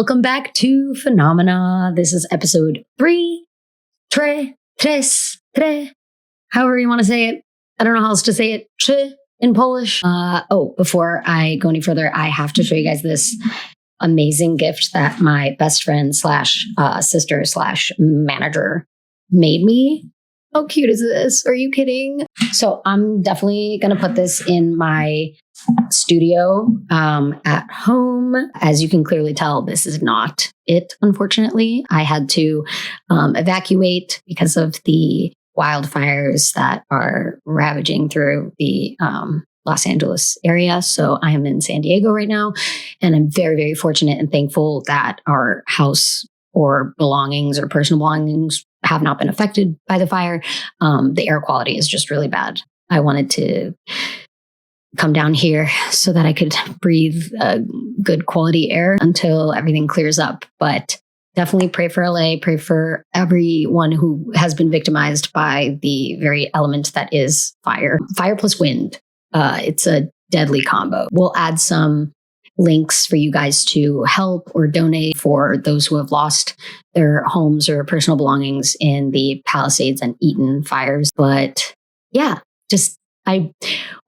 Welcome back to Phenomena. This is episode 3. However you want to say it. I don't know how else to say it. Trzy in Polish. Before I go any further, I have to show you guys this amazing gift that my best friend / sister / manager made me. How cute is this? Are you kidding? So I'm definitely going to put this in my studio at home. As you can clearly tell, this is not it, unfortunately. I had to evacuate because of the wildfires that are ravaging through the Los Angeles area. So I am in San Diego right now, and I'm very, very fortunate and thankful that our house or belongings or personal belongings have not been affected by the fire. The air quality is just really bad. I wanted to come down here so that I could breathe good quality air until everything clears up. But definitely pray for LA, pray for everyone who has been victimized by the very element that is fire. Fire plus wind. It's a deadly combo. We'll add some links for you guys to help or donate for those who have lost their homes or personal belongings in the Palisades and Eaton fires. But yeah, I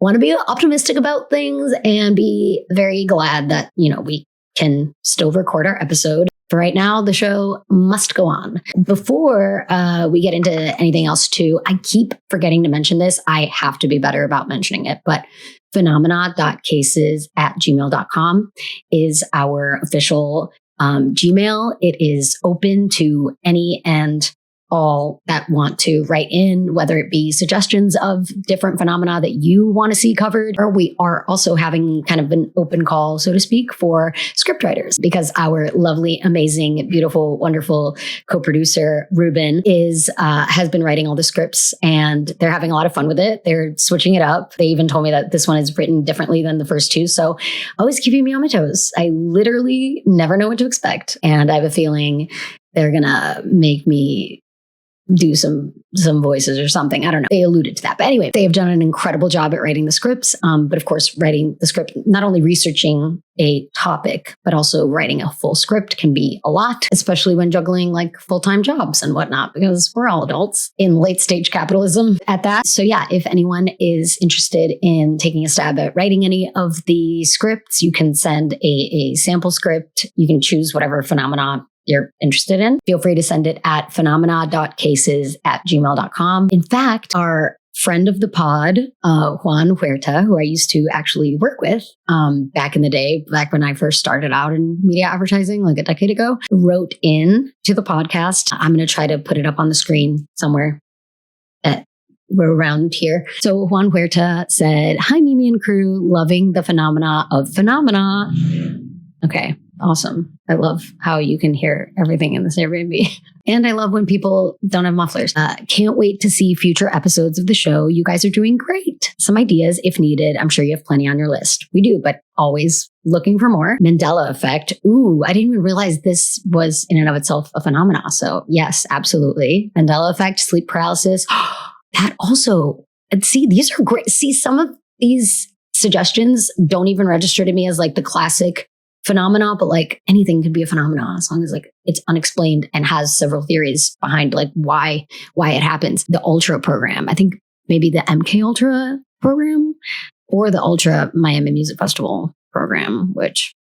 want to be optimistic about things and be very glad that, we can still record our episode. For right now, the show must go on. Before we get into anything else too, I keep forgetting to mention this. I have to be better about mentioning it, but phenomena.cases@gmail.com is our official Gmail. It is open to any and all that want to write in, whether it be suggestions of different phenomena that you want to see covered, or we are also having kind of an open call, so to speak, for scriptwriters, because our lovely, amazing, beautiful, wonderful co-producer, Ruben, has been writing all the scripts, and they're having a lot of fun with it. They're switching it up. They even told me that this one is written differently than the first two, so always keeping me on my toes. I literally never know what to expect, and I have a feeling they're going to make me do some voices or something. I don't know. They alluded to that. But anyway, they have done an incredible job at writing the scripts. But of course, writing the script, not only researching a topic, but also writing a full script can be a lot, especially when juggling like full-time jobs and whatnot, because we're all adults in late stage capitalism at that. So yeah, if anyone is interested in taking a stab at writing any of the scripts, you can send a sample script. You can choose whatever phenomena you're interested in. Feel free to send it at phenomena.cases@gmail.com. In fact, our friend of the pod, Juan Huerta, who I used to actually work with back in the day, back when I first started out in media advertising like a decade ago, wrote in to the podcast. I'm going to try to put it up on the screen somewhere. We're around here. So Juan Huerta said, "Hi, Mimi and crew, loving the phenomena of phenomena." Okay, awesome. I love how you can hear everything in this Airbnb. And I love when people don't have mufflers. Can't wait to see future episodes of the show. You guys are doing great. Some ideas if needed. I'm sure you have plenty on your list. We do, but always looking for more. Mandela effect. Ooh, I didn't even realize this was in and of itself a phenomenon. So yes, absolutely. Mandela effect, sleep paralysis. That also, see, these are great. See, some of these suggestions don't even register to me as like the classic phenomena, but like anything could be a phenomenon as long as like it's unexplained and has several theories behind like why it happens. The Ultra program, I think maybe the MK Ultra program or the Ultra Miami Music Festival program, which,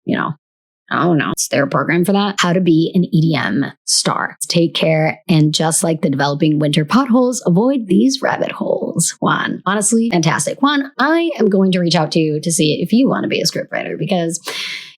I don't know. It's their program for that. How to be an EDM star. Take care. And just like the developing winter potholes, avoid these rabbit holes. Juan, honestly, fantastic. Juan, I am going to reach out to you to see if you want to be a scriptwriter because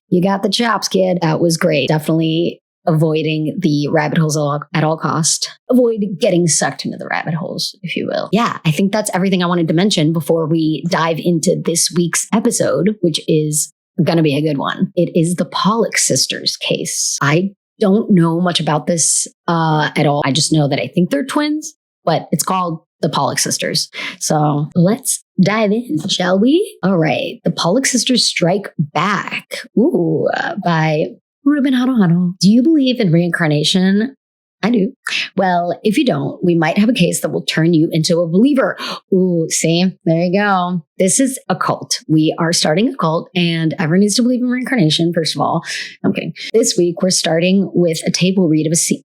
you got the chops, kid. That was great. Definitely avoiding the rabbit holes at all cost. Avoid getting sucked into the rabbit holes, if you will. Yeah, I think that's everything I wanted to mention before we dive into this week's episode, which is going to be a good one. It is the Pollock sisters case. I don't know much about this at all. I just know that I think they're twins, but it's called the Pollock sisters. So let's dive in, shall we? All right. The Pollock sisters strike back. Ooh, by Ruben Hano. Do you believe in reincarnation? I do. Well, if you don't, we might have a case that will turn you into a believer. Ooh, see, there you go. This is a cult. We are starting a cult, and everyone needs to believe in reincarnation, first of all. I'm kidding. This week, we're starting with a table read of a scene.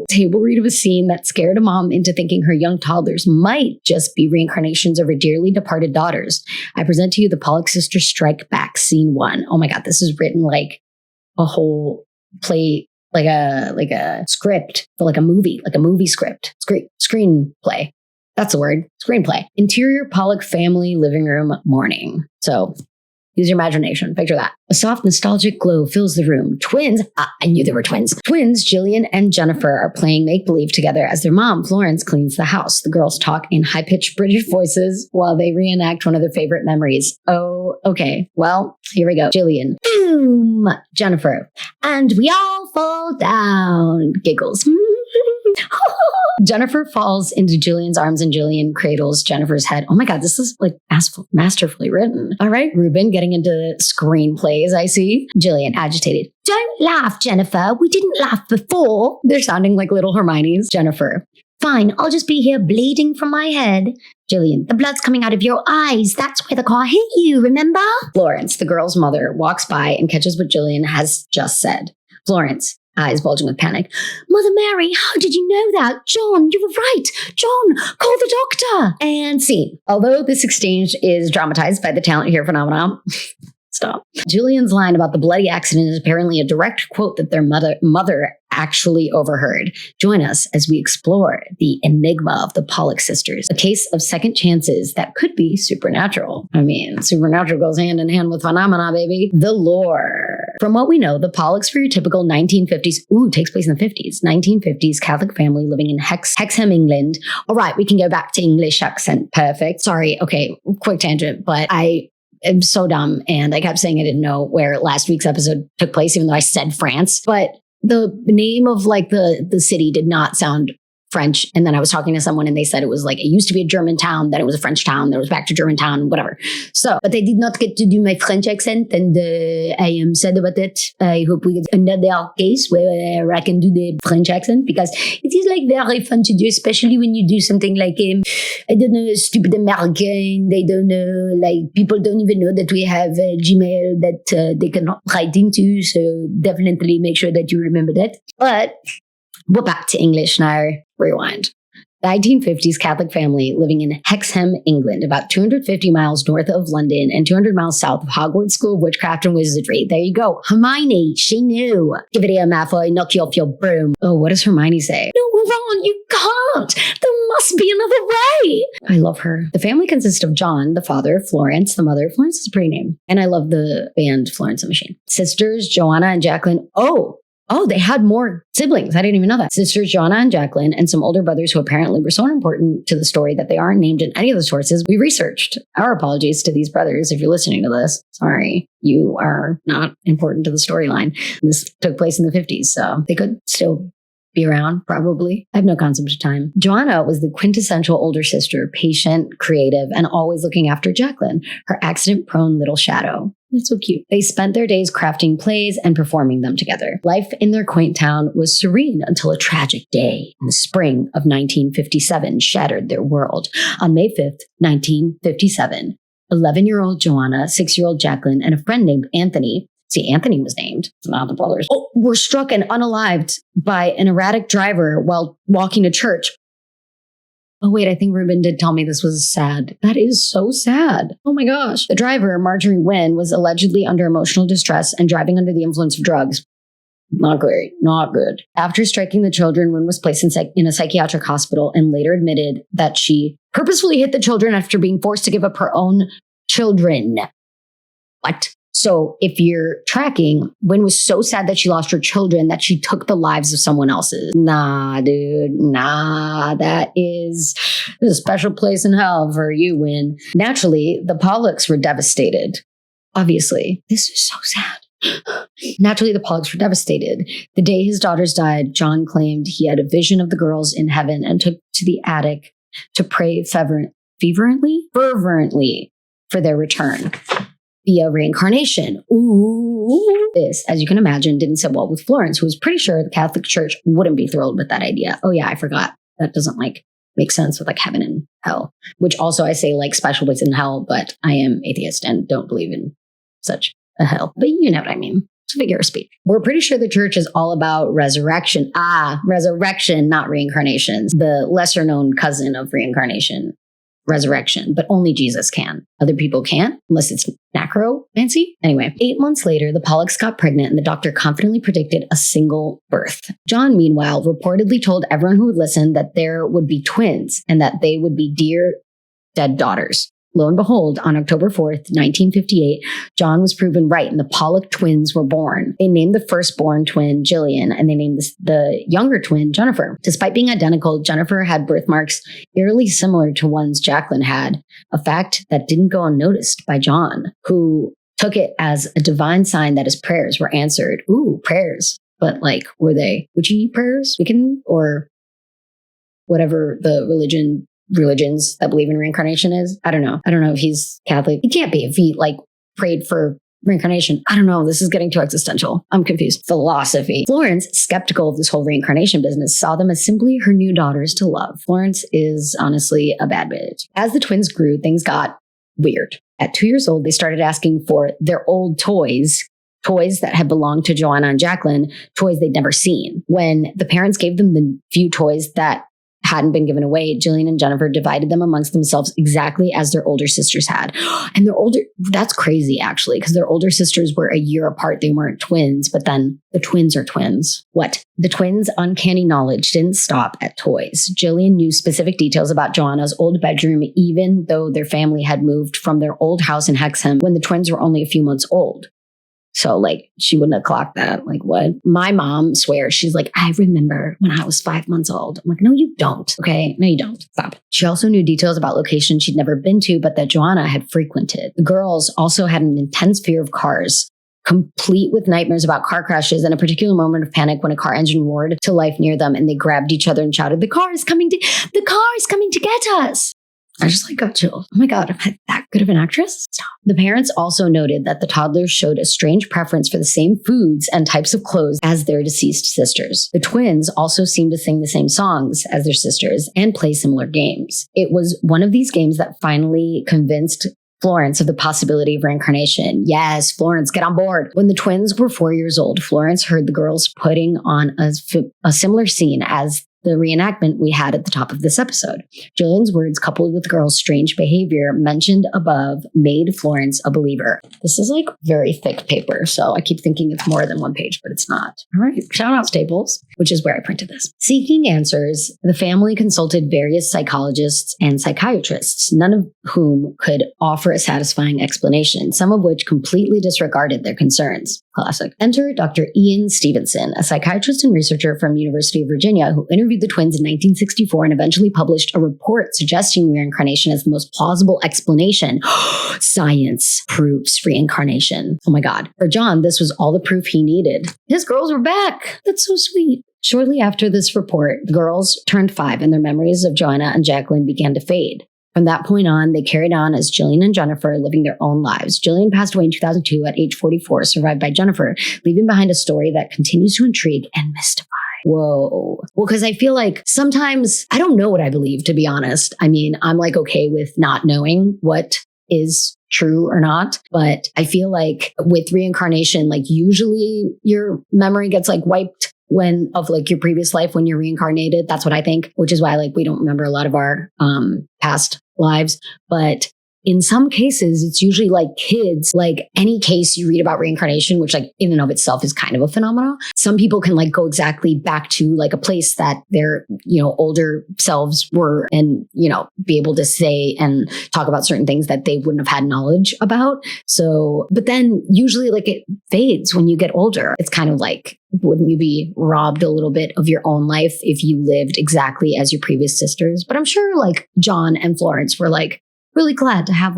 Table read of a scene that scared a mom into thinking her young toddlers might just be reincarnations of her dearly departed daughters. I present to you the Pollock Sisters Strike Back, Scene 1. Oh my God, this is written like a whole play, like a script for like a movie script, screenplay. That's the word, screenplay. Interior Pollock family living room morning. So use your imagination. Picture that. A soft, nostalgic glow fills the room. Twins, I knew they were twins. Twins, Gillian and Jennifer, are playing make-believe together as their mom, Florence, cleans the house. The girls talk in high-pitched British voices while they reenact one of their favorite memories. Oh, okay. Well, here we go. Gillian. Boom! Jennifer. And we all fall down. Giggles. Jennifer falls into Gillian's arms and Gillian cradles Jennifer's head. Oh my God, this is like masterfully written. All right, Ruben, getting into screenplays, I see. Gillian, agitated. Don't laugh, Jennifer. We didn't laugh before. They're sounding like little Hermione's. Jennifer. Fine, I'll just be here bleeding from my head. Gillian, the blood's coming out of your eyes. That's where the car hit you, remember? Florence, the girl's mother, walks by and catches what Gillian has just said. Florence, eyes bulging with panic. Mother Mary, how did you know that? John, you were right. John, call the doctor. And scene. Although this exchange is dramatized by the talent here phenomenon, stop. Gillian's line about the bloody accident is apparently a direct quote that their mother actually overheard. Join us as we explore the enigma of the Pollock sisters, a case of second chances that could be supernatural. I mean, supernatural goes hand in hand with phenomena, baby. The lore. From what we know, the Pollocks were your typical 1950s, takes place in the 50s, 1950s Catholic family living in Hexham, England. All right, we can go back to English accent. Perfect. Sorry, okay, quick tangent, but I'm so dumb, and I kept saying I didn't know where last week's episode took place, even though I said France. But the name of like the city did not sound French. And then I was talking to someone and they said it was like, it used to be a German town, then it was a French town, then it was back to German town, whatever. So, but I did not get to do my French accent, and I am sad about it. I hope we get another case where I can do the French accent, because it is like very fun to do, especially when you do something like, I don't know, stupid American. They don't know, like people don't even know that we have a Gmail that they can write into. So definitely make sure that you remember that. But we're back to English now. Rewind. The 1950s Catholic family living in Hexham, England, about 250 miles north of London and 200 miles south of Hogwarts School of Witchcraft and Wizardry. There you go. Hermione, she knew. Give it here, Malfoy, knock you off your broom. Oh, what does Hermione say? No, Ron, you can't. There must be another way. I love her. The family consists of John, the father, Florence, the mother. Florence is a pretty name. And I love the band Florence and the Machine. Sisters, Joanna and Jacqueline. Oh, they had more siblings. I didn't even know that. Sisters Joanna and Jacqueline, and some older brothers who apparently were so important to the story that they aren't named in any of the sources we researched. Our apologies to these brothers if you're listening to this. Sorry, you are not important to the storyline. This took place in the 50s, so they could still be around, probably. I have no concept of time. Joanna was the quintessential older sister, patient, creative, and always looking after Jacqueline, her accident-prone little shadow. That's so cute. They spent their days crafting plays and performing them together. Life in their quaint town was serene until a tragic day in the spring of 1957 shattered their world. On May 5th, 1957, 11-year-old Joanna, 6-year-old Jacqueline, and a friend named Anthony, Anthony was named, not the brothers, were struck and unalived by an erratic driver while walking to church. Oh, wait, I think Ruben did tell me this was sad. That is so sad. Oh my gosh. The driver, Marjorie Wynn, was allegedly under emotional distress and driving under the influence of drugs. Not great. Not good. After striking the children, Wynn was placed in a psychiatric hospital and later admitted that she purposefully hit the children after being forced to give up her own children. What? So if you're tracking, Wynn was so sad that she lost her children that she took the lives of someone else's. Nah, dude. Nah, that is a special place in hell for you, Wynn. Naturally, the Pollocks were devastated. Obviously, this is so sad. Naturally, the Pollocks were devastated. The day his daughters died, John claimed he had a vision of the girls in heaven and took to the attic to pray fervently for their return. via reincarnation. Ooh. This, as you can imagine, didn't sit well with Florence, who was pretty sure the Catholic Church wouldn't be thrilled with that idea. Oh yeah, I forgot. That doesn't make sense with heaven and hell, which also I say special place in hell, but I am atheist and don't believe in such a hell. But you know what I mean. It's a figure of speech. We're pretty sure the church is all about resurrection. Resurrection, not reincarnations. The lesser known cousin of reincarnation. Resurrection, but only Jesus can. Other people can't, unless it's necromancy. Anyway, 8 months later, the Pollocks got pregnant and the doctor confidently predicted a single birth. John, meanwhile, reportedly told everyone who would listen that there would be twins and that they would be dear dead daughters. Lo and behold, on October 4th, 1958, John was proven right and the Pollock twins were born. They named the firstborn twin Gillian and they named the younger twin Jennifer. Despite being identical, Jennifer had birthmarks eerily similar to ones Jacqueline had, a fact that didn't go unnoticed by John, who took it as a divine sign that his prayers were answered. Ooh, prayers. But were they witchy prayers? Wiccan? Or whatever the religions that believe in reincarnation is. I don't know if he's Catholic. He can't be if he prayed for reincarnation. I don't know. This is getting too existential. I'm confused. Philosophy. Florence, skeptical of this whole reincarnation business, saw them as simply her new daughters to love. Florence is honestly a bad bitch. As the twins grew, things got weird. At 2 years old, they started asking for their old toys that had belonged to Joanna and Jacqueline, toys they'd never seen. When the parents gave them the few toys that hadn't been given away, Gillian and Jennifer divided them amongst themselves exactly as their older sisters had. And that's crazy actually, because their older sisters were a year apart. They weren't twins, but then the twins are twins. What? The twins' uncanny knowledge didn't stop at toys. Gillian knew specific details about Joanna's old bedroom, even though their family had moved from their old house in Hexham when the twins were only a few months old. So she wouldn't have clocked that. What? My mom swears. She's I remember when I was 5 months old. I'm no, you don't. Okay. No, you don't. Stop. She also knew details about locations she'd never been to, but that Joanna had frequented. The girls also had an intense fear of cars, complete with nightmares about car crashes and a particular moment of panic when a car engine roared to life near them and they grabbed each other and shouted, the car is coming to get us. I just got chills. Oh my God, am I that good of an actress? Stop. The parents also noted that the toddlers showed a strange preference for the same foods and types of clothes as their deceased sisters. The twins also seemed to sing the same songs as their sisters and play similar games. It was one of these games that finally convinced Florence of the possibility of reincarnation. Yes, Florence, get on board. When the twins were 4 years old, Florence heard the girls putting on a similar scene as the reenactment we had at the top of this episode. Gillian's words, coupled with the girl's strange behavior mentioned above, made Florence a believer. This is very thick paper, so I keep thinking it's more than one page, but it's not. All right, shout out Staples, which is where I printed this. Seeking answers, the family consulted various psychologists and psychiatrists, none of whom could offer a satisfying explanation, some of which completely disregarded their concerns. Classic. Enter Dr. Ian Stevenson, a psychiatrist and researcher from University of Virginia who interviewed the twins in 1964 and eventually published a report suggesting reincarnation as the most plausible explanation. Science proves reincarnation. Oh my God. For John, this was all the proof he needed. His girls were back. That's so sweet. Shortly after this report, the girls turned 5 and their memories of Joanna and Jacqueline began to fade. From that point on, they carried on as Gillian and Jennifer, living their own lives. Gillian passed away in 2002 at age 44, survived by Jennifer, leaving behind a story that continues to intrigue and mystify. Whoa. Well, because I feel sometimes I don't know what I believe, to be honest. I mean, I'm okay with not knowing what is true or not. But I feel with reincarnation, usually your memory gets wiped of your previous life when you're reincarnated. That's what I think, which is why we don't remember a lot of our past lives. But in some cases, it's usually kids, any case you read about reincarnation, which in and of itself is kind of a phenomenon. Some people can go exactly back to a place that their, older selves were and, be able to say and talk about certain things that they wouldn't have had knowledge about. So, but then usually it fades when you get older. It's kind of wouldn't you be robbed a little bit of your own life if you lived exactly as your previous sisters? But I'm sure John and Florence were really glad to have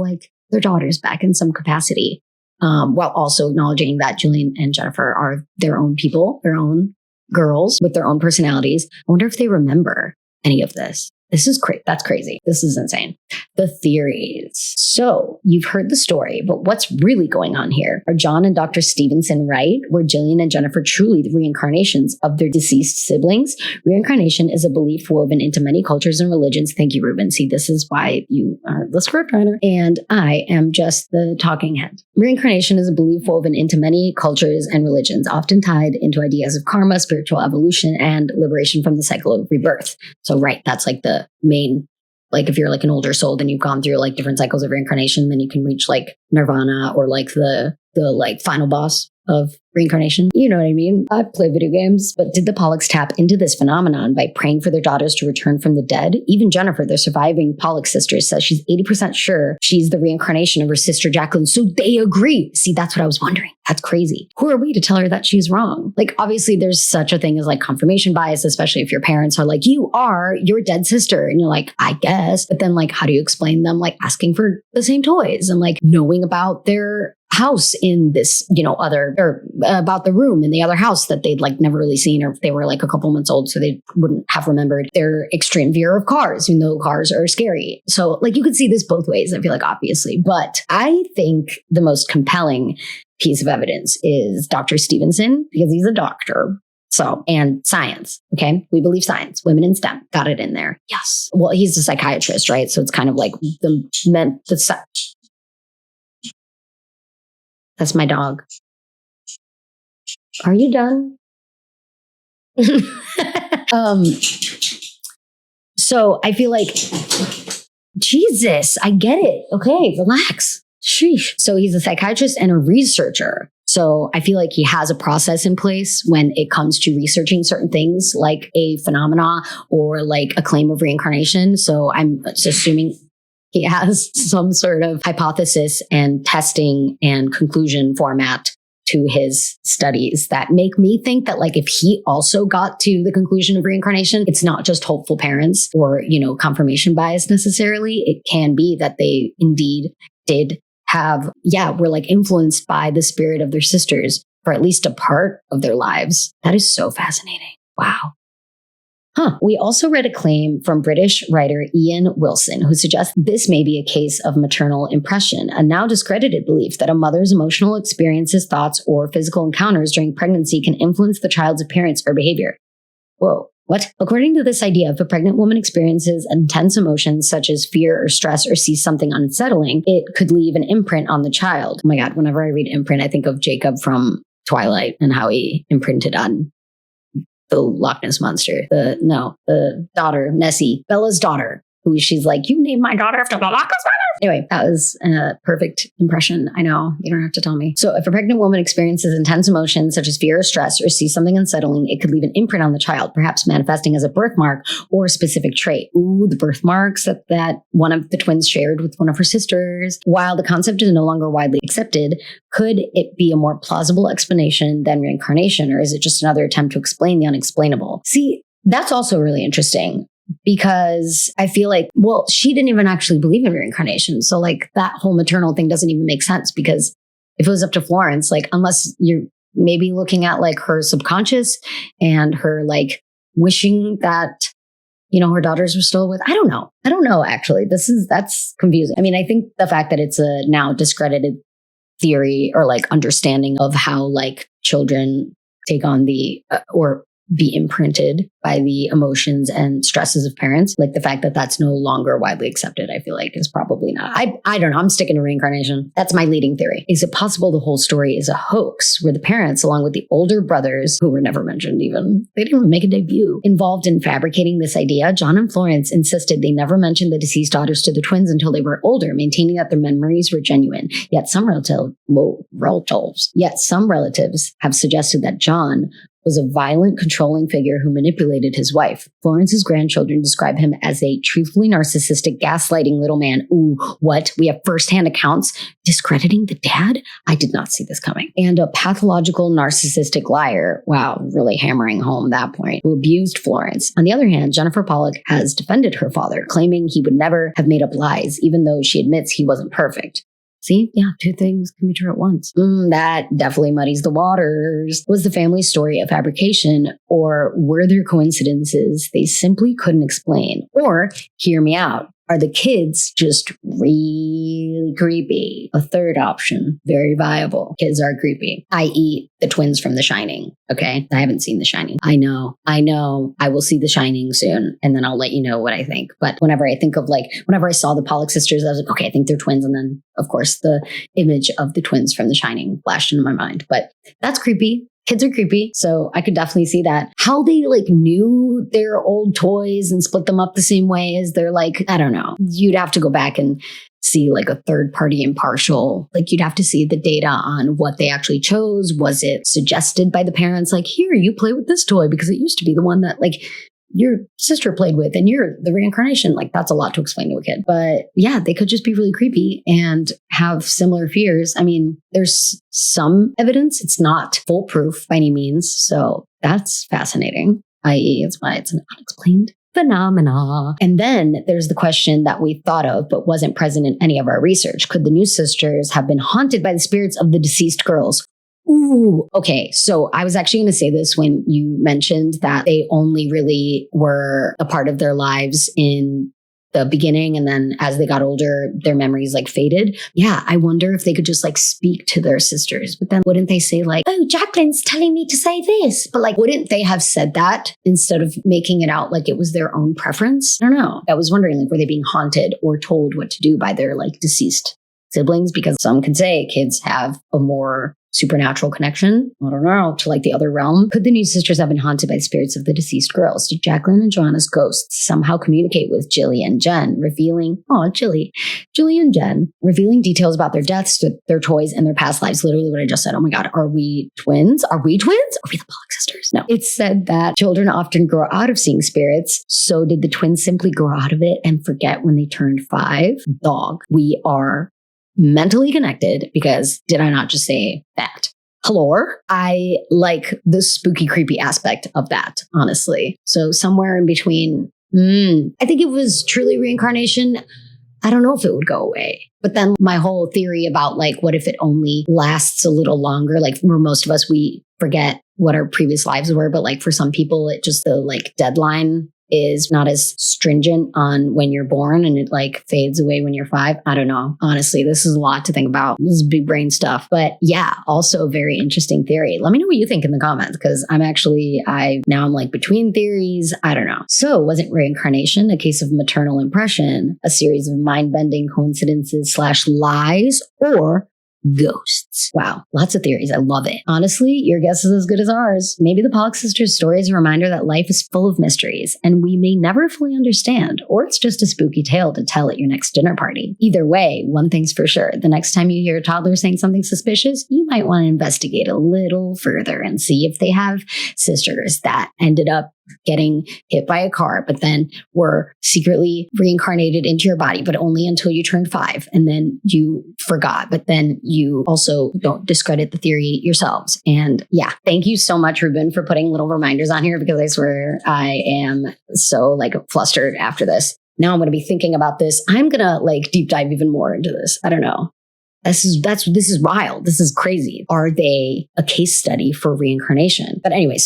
their daughters back in some capacity, while also acknowledging that Gillian and Jennifer are their own people, their own girls with their own personalities. I wonder if they remember any of this. That's crazy. This is insane. The theories. So you've heard the story, but what's really going on here? Are John and Dr. Stevenson right? Were Gillian and Jennifer truly the reincarnations of their deceased siblings? Reincarnation is a belief woven into many cultures and religions. Thank you, Ruben. See, this is why you are the scriptwriter. And I am just the talking head. Reincarnation is a belief woven into many cultures and religions, often tied into ideas of karma, spiritual evolution, and liberation from the cycle of rebirth. So, right, that's like the main, like if you're like an older soul, then you've gone through like different cycles of reincarnation, then you can reach like nirvana or like the like final boss of reincarnation. You know what I mean? I play video games, but did the Pollocks tap into this phenomenon by praying for their daughters to return from the dead? Even Jennifer, the surviving Pollock sister, says she's 80% sure she's the reincarnation of her sister Jacqueline. So they agree. See, that's what I was wondering. That's crazy. Who are we to tell her that she's wrong? Like, obviously there's such a thing as like confirmation bias, especially if your parents are like, you are your dead sister. And you're like, I guess. But then like, how do you explain them like asking for the same toys and like knowing about their house in this, other, or about the room in the other house that they'd like never really seen, or if they were like a couple months old, so they wouldn't have remembered their extreme fear of cars, even though cars are scary. So like you could see this both ways, I feel like, obviously. But I think the most compelling piece of evidence is Dr. Stevenson, because he's a doctor. So, and science. Okay. We believe science, women in STEM, got it in there. Yes. Well, he's a psychiatrist, right? So it's kind of like that's my dog. Are you done? So I feel like, Jesus, I get it. Okay, relax. Sheesh. So he's a psychiatrist and a researcher. So I feel like he has a process in place when it comes to researching certain things like a phenomena or like a claim of reincarnation. So I'm assuming he has some sort of hypothesis and testing and conclusion format to his studies that make me think that like if he also got to the conclusion of reincarnation, it's not just hopeful parents or, confirmation bias necessarily. It can be that they indeed did were like influenced by the spirit of their sisters for at least a part of their lives. That is so fascinating. Wow. We also read a claim from British writer Ian Wilson, who suggests this may be a case of maternal impression, a now discredited belief that a mother's emotional experiences, thoughts, or physical encounters during pregnancy can influence the child's appearance or behavior. Whoa. What? According to this idea, if a pregnant woman experiences intense emotions such as fear or stress or sees something unsettling, it could leave an imprint on the child. Oh my God, whenever I read imprint, I think of Jacob from Twilight and how he imprinted on the Loch Ness Monster. The daughter, Nessie, Bella's daughter, who she's like, you named my daughter after the Loch Ness Monster? Anyway, that was a perfect impression. I know, you don't have to tell me. So if a pregnant woman experiences intense emotions such as fear or stress or sees something unsettling, it could leave an imprint on the child, perhaps manifesting as a birthmark or a specific trait. Ooh, the birthmarks that one of the twins shared with one of her sisters. While the concept is no longer widely accepted, could it be a more plausible explanation than reincarnation, or is it just another attempt to explain the unexplainable? See, that's also really interesting. Because I feel like, well, she didn't even actually believe in reincarnation. So like that whole maternal thing doesn't even make sense, because if it was up to Florence, like unless you're maybe looking at like her subconscious and her like wishing that, her daughters were still with, I don't know, actually. That's confusing. I mean, I think the fact that it's a now discredited theory or like understanding of how like children take on or be imprinted by the emotions and stresses of parents, like the fact that that's no longer widely accepted, I feel like is probably not. I don't know. I'm sticking to reincarnation. That's my leading theory. Is it possible the whole story is a hoax where the parents, along with the older brothers, who were never mentioned even, they didn't even make a debut, involved in fabricating this idea? John and Florence insisted they never mentioned the deceased daughters to the twins until they were older, maintaining that their memories were genuine. Yet some relatives have suggested that John was a violent, controlling figure who manipulated his wife. Florence's grandchildren describe him as a truthfully narcissistic, gaslighting little man. Ooh, what? We have firsthand accounts discrediting the dad? I did not see this coming. And a pathological narcissistic liar. Wow, really hammering home that point. Who abused Florence. On the other hand, Jennifer Pollock has defended her father, claiming he would never have made up lies, even though she admits he wasn't perfect. See? Yeah, two things can be true at once. That definitely muddies the waters. Was the family story a fabrication, or were there coincidences they simply couldn't explain? Or, hear me out, are the kids just really creepy? A third option, very viable. Kids are creepy, i.e. the twins from The Shining. Okay, I haven't seen The Shining. I know. I will see The Shining soon, and then I'll let you know what I think. But whenever I think of whenever I saw the Pollock sisters, I was like, okay, I think they're twins. And then, of course, the image of the twins from The Shining flashed into my mind. But that's creepy. Kids are creepy, so I could definitely see that. How they knew their old toys and split them up the same way as their I don't know. You'd have to go back and see a third party impartial. You'd have to see the data on what they actually chose. Was it suggested by the parents? Here, you play with this toy because it used to be the one that your sister played with and you're the reincarnation. That's a lot to explain to a kid. But yeah, they could just be really creepy and have similar fears. I mean, there's some evidence. It's not foolproof by any means. So that's fascinating, i.e. it's why it's an unexplained phenomena. And then there's the question that we thought of but wasn't present in any of our research. Could the new sisters have been haunted by the spirits of the deceased girls? Ooh, okay. So I was actually going to say this when you mentioned that they only really were a part of their lives in the beginning. And then as they got older, their memories faded. Yeah. I wonder if they could just speak to their sisters, but then wouldn't they say oh, Jacqueline's telling me to say this, but wouldn't they have said that instead of making it out like it was their own preference? I don't know. I was wondering were they being haunted or told what to do by their deceased siblings? Because some could say kids have a more supernatural connection, I don't know, to the other realm. Could the new sisters have been haunted by the spirits of the deceased girls? Did Jacqueline and Joanna's ghosts somehow communicate with Gillian and Jen, revealing details about their deaths, their toys, and their past lives? Literally what I just said. Oh my God, are we twins? Are we twins? Are we the Pollock sisters? No. It's said that children often grow out of seeing spirits. So did the twins simply grow out of it and forget when they turned 5? Dog, we are mentally connected, because did I not just say that? Hello? I like the spooky, creepy aspect of that, honestly. So somewhere in between, I think it was truly reincarnation. I don't know if it would go away. But then my whole theory about what if it only lasts a little longer, for most of us, we forget what our previous lives were. But for some people, it just the deadline is not as stringent on when you're born and it fades away when you're 5. I don't know. Honestly, this is a lot to think about. This is big brain stuff. But yeah, also a very interesting theory. Let me know what you think in the comments, because I'm between theories. I don't know. So wasn't reincarnation a case of maternal impression, a series of mind-bending coincidences / lies, or ghosts? Wow, lots of theories. I love it. Honestly, your guess is as good as ours. Maybe the Pollock sisters' story is a reminder that life is full of mysteries and we may never fully understand, or it's just a spooky tale to tell at your next dinner party. Either way, one thing's for sure. The next time you hear a toddler saying something suspicious, you might want to investigate a little further and see if they have sisters that ended up getting hit by a car, but then were secretly reincarnated into your body, but only until you turned 5. And then you forgot, but then you also don't discredit the theory yourselves. And yeah, thank you so much, Ruben, for putting little reminders on here, because I swear I am so flustered after this. Now I'm going to be thinking about this. I'm going to deep dive even more into this. I don't know. This is wild. This is crazy. Are they a case study for reincarnation? But anyway,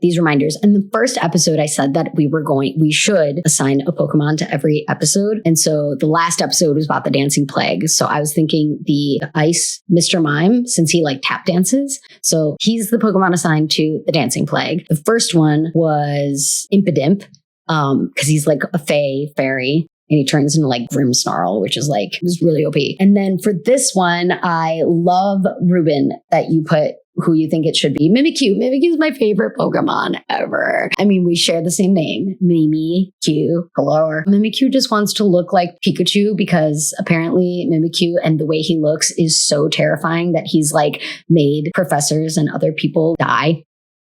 these reminders. In the first episode, I said that we should assign a Pokemon to every episode. And so the last episode was about the dancing plague. So I was thinking the ice Mr. Mime, since he tap dances. So he's the Pokemon assigned to the dancing plague. The first one was Impidimp, because he's a fairy. And he turns into Grimmsnarl, which is was really OP. And then for this one, I love, Ruben, that you put who you think it should be. Mimikyu. Mimikyu is my favorite Pokemon ever. I mean, we share the same name, Mimikyu. Hello. Mimikyu just wants to look like Pikachu, because apparently Mimikyu and the way he looks is so terrifying that he's made professors and other people die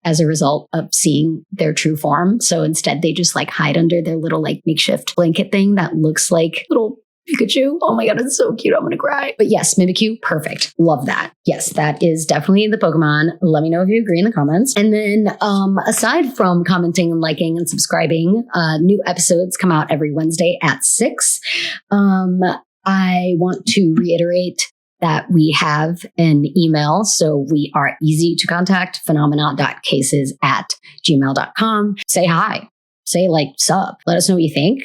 as a result of seeing their true form. So instead, they just hide under their little makeshift blanket thing that looks like little Pikachu. Oh my God, it's so cute. I'm going to cry. But yes, Mimikyu, perfect. Love that. Yes, that is definitely the Pokemon. Let me know if you agree in the comments. And then aside from commenting and liking and subscribing, new episodes come out every Wednesday at 6. I want to reiterate that we have an email. So we are easy to contact, phenomena.cases@gmail.com. Say hi. Say like, sup. Let us know what you think.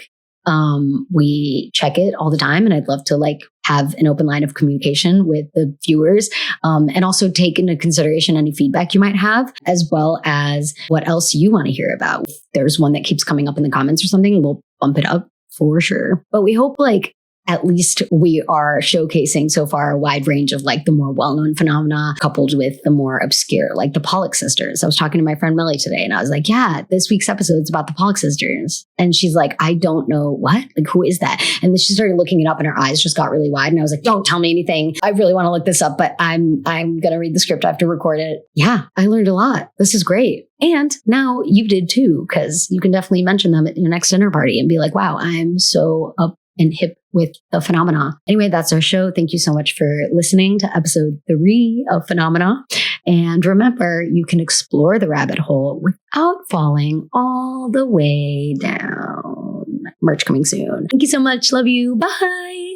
We check it all the time, and I'd love to like have an open line of communication with the viewers, and also take into consideration any feedback you might have, as well as what else you want to hear about. If there's one that keeps coming up in the comments or something, we'll bump it up for sure. But we hope like at least we are showcasing so far a wide range of like the more well-known phenomena coupled with the more obscure, like the Pollock sisters. I was talking to my friend Millie today and I was like, yeah, this week's episode is about the Pollock sisters. And she's like, I don't know what, like, who is that? And then she started looking it up and her eyes just got really wide. And I was like, don't tell me anything. I really want to look this up, but I'm going to read the script after record it. Yeah, I learned a lot. This is great. And now you did too, because you can definitely mention them at your next dinner party and be like, wow, I'm so up and hip with the phenomena. Anyway, that's our show. Thank you so much for listening to episode 3 of Phenomena. And remember, you can explore the rabbit hole without falling all the way down. Merch coming soon. Thank you so much. Love you. Bye.